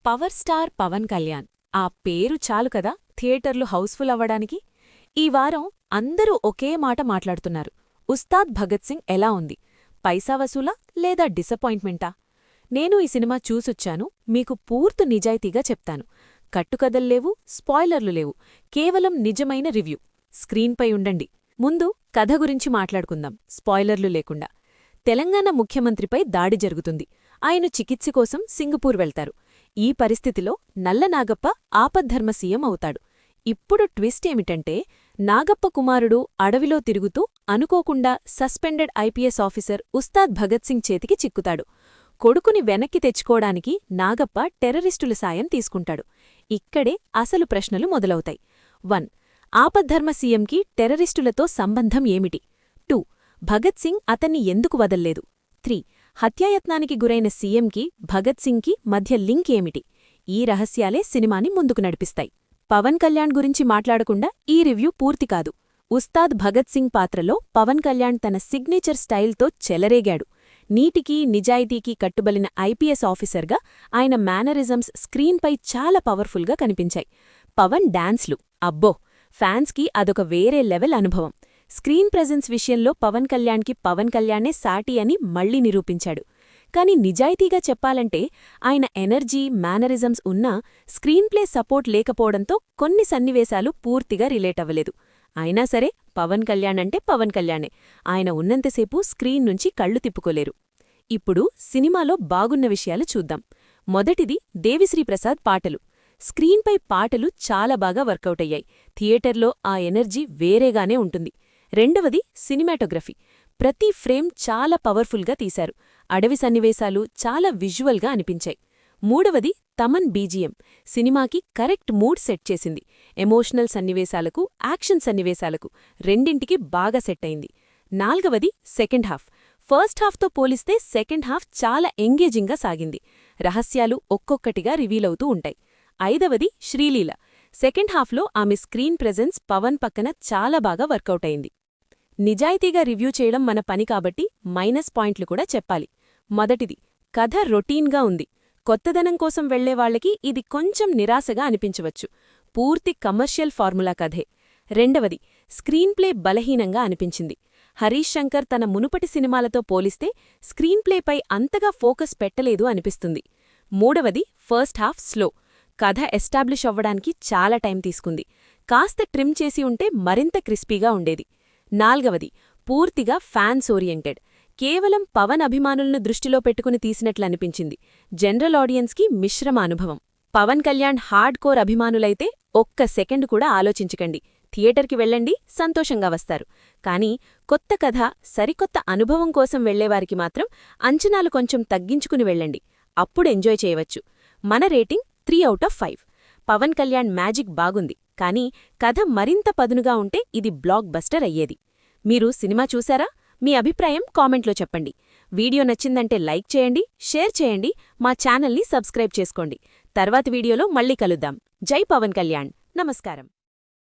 Power star Pawan Kalyan ఆ పేరు చాలు కదా థియేటర్లు హౌస్ఫుల్ అవ్వడానికి. ఈ వారం అందరూ ఒకే మాట మాట్లాడుతున్నారు. ఉస్తాద్ భగత్ సింగ్ ఎలా ఉంది? పైసా వసూలా లేదా డిసప్పాయింట్మెంటా? నేను ఈ సినిమా చూసొచ్చాను, మీకు పూర్తి నిజాయితీగా చెప్తాను. కట్టుకథల్లేవు, స్పాయిలర్లు లేవు, కేవలం నిజమైన రివ్యూ. స్క్రీన్పై ఉండండి. ముందు కథ గురించి మాట్లాడుకుందాం, స్పాయిలర్లు లేకుండా. తెలంగాణ ముఖ్యమంత్రిపై దాడి జరుగుతుంది. ఆయన చికిత్స కోసం సింగపూర్ వెళ్తారు. ఈ పరిస్థితిలో నల్ల నాగప్ప ఆపద్ధర్మ సీఎం అవుతాడు. ఇప్పుడు ట్విస్ట్ ఏమిటంటే, నాగప్ప కుమారుడు అడవిలో తిరుగుతూ అనుకోకుండా suspended IPS officer Ustad Bhagat Singh చేతికి చిక్కుతాడు. కొడుకుని వెనక్కి తెచ్చుకోవడానికి నాగప్ప టెర్రరిస్టుల సాయం తీసుకుంటాడు. ఇక్కడే అసలు ప్రశ్నలు మొదలవుతాయి. 1. ఆపద్ధర్మ సీఎంకి టెర్రరిస్టులతో సంబంధం ఏమిటి? 2. భగత్ సింగ్ అతన్ని ఎందుకు వదల్లేదు? 3. హత్యాయత్నానికి గురైన సీఎంకి భగత్ సింగ్కి మధ్య లింక్ ఏమిటి? ఈ రహస్యాలే సినిమాని ముందుకు నడిపిస్తాయి. పవన్ కళ్యాణ్ గురించి మాట్లాడకుండా ఈ రివ్యూ పూర్తి కాదు. ఉస్తాద్ భగత్ సింగ్ పాత్రలో పవన్ కళ్యాణ్ తన సిగ్నేచర్ స్టైల్తో చెలరేగాడు. నీటికి నిజాయితీకి కట్టుబలిన ఐపీఎస్ ఆఫీసర్గా ఆయన మేనరిజమ్స్ స్క్రీన్పై చాలా పవర్ఫుల్గా కనిపించాయి. పవన్ డాన్స్లు అబ్బో, ఫ్యాన్స్కి అదొక వేరే లెవెల్ అనుభవం. స్క్రీన్ ప్రెజెన్స్ విషయంలో పవన్ కళ్యాణే సాటి అని మళ్లీ నిరూపించాడు. కాని నిజాయితీగా చెప్పాలంటే ఆయన ఎనర్జీ, మేనరిజమ్స్ ఉన్నా స్క్రీన్ప్లే సపోర్ట్ లేకపోవడంతో కొన్ని సన్నివేశాలు పూర్తిగా రిలేట్ అవ్వలేదు. అయినా సరే పవన్ కళ్యాణ్ అంటే పవన్ కళ్యాణే. ఆయన ఉన్నంతసేపు స్క్రీన్ నుంచి కళ్ళు తిప్పుకోలేరు. ఇప్పుడు సినిమాలో బాగున్న విషయాలు చూద్దాం. మొదటిది దేవిశ్రీ ప్రసాద్ పాటలు. స్క్రీన్పై పాటలు చాలా బాగా వర్కౌటయ్యాయి. థియేటర్లో ఆ ఎనర్జీ వేరేగానే ఉంటుంది. రెండవది సినిమాటోగ్రఫీ. ప్రతి ఫ్రేమ్ చాలా పవర్ఫుల్గా తీశారు. అడవి సన్నివేశాలు చాలా విజువల్గా అనిపించాయి. మూడవది తమన్ బీజిఎం. సినిమాకి కరెక్ట్ మూడ్ సెట్ చేసింది. ఎమోషనల్ సన్నివేశాలకు, యాక్షన్ సన్నివేశాలకు రెండింటికి బాగా సెట్ అయింది. నాల్గవది సెకండ్ హాఫ్. ఫస్ట్ హాఫ్తో పోలిస్తే సెకండ్ హాఫ్ చాలా ఎంగేజింగ్గా సాగింది. రహస్యాలు ఒక్కొక్కటిగా రివీలవుతూ ఉంటాయి. ఐదవది శ్రీలీల. సెకండ్ హాఫ్లో ఆమె స్క్రీన్ ప్రెజెన్స్ పవన్ పక్కన చాలా బాగా వర్కౌట్ అయింది. నిజాయితీగా రివ్యూ చేయడం మన పని కాబట్టి మైనస్ పాయింట్లు కూడా చెప్పాలి. మొదటిది, కథ రొటీన్గా ఉంది. కొత్తదనం కోసం వెళ్లేవాళ్లకి ఇది కొంచెం నిరాశగా అనిపించవచ్చు. పూర్తి కమర్షియల్ ఫార్ములా కథే. రెండవది, స్క్రీన్ప్లే బలహీనంగా అనిపించింది. హరీష్ శంకర్ తన మునుపటి సినిమాలతో పోలిస్తే స్క్రీన్ప్లేపై అంతగా ఫోకస్ పెట్టలేదు అనిపిస్తుంది. మూడవది, ఫస్ట్ హాఫ్ స్లో. కథ ఎస్టాబ్లిష్ అవ్వడానికి చాలా టైం తీసుకుంది. కాస్త ట్రిమ్ చేసి ఉంటే మరింత క్రిస్పీగా ఉండేది. నాల్గవది, పూర్తిగా ఫ్యాన్స్ ఓరియంటెడ్. కేవలం పవన్ అభిమానులను దృష్టిలో పెట్టుకుని తీసినట్లనిపించింది. జనరల్ ఆడియన్స్కి మిశ్రమ అనుభవం. పవన్ కళ్యాణ్ హార్డ్ కోర్ అభిమానులైతే ఒక్క సెకండ్ కూడా ఆలోచించకండి, థియేటర్కి వెళ్ళండి, సంతోషంగా వస్తారు. కానీ కొత్త కథ, సరికొత్త అనుభవం కోసం వెళ్లేవారికి మాత్రం అంచనాలు కొంచెం తగ్గించుకుని వెళ్ళండి. అప్పుడు ఎంజాయ్ చేయవచ్చు. మన రేటింగ్ 3/5. పవన్ కళ్యాణ్ మ్యాజిక్ బాగుంది, కానీ కథ మరింత పదునుగా ఉంటే ఇది బ్లాక్ బస్టర్ అయ్యేది. మీరు సినిమా చూశారా? మీ అభిప్రాయం కామెంట్లో చెప్పండి. వీడియో నచ్చిందంటే లైక్ చేయండి, షేర్ చేయండి, మా ఛానల్ని సబ్స్క్రైబ్ చేసుకోండి. తర్వాతి వీడియోలో మళ్ళీ కలుద్దాం. జై పవన్ కళ్యాణ్. నమస్కారం.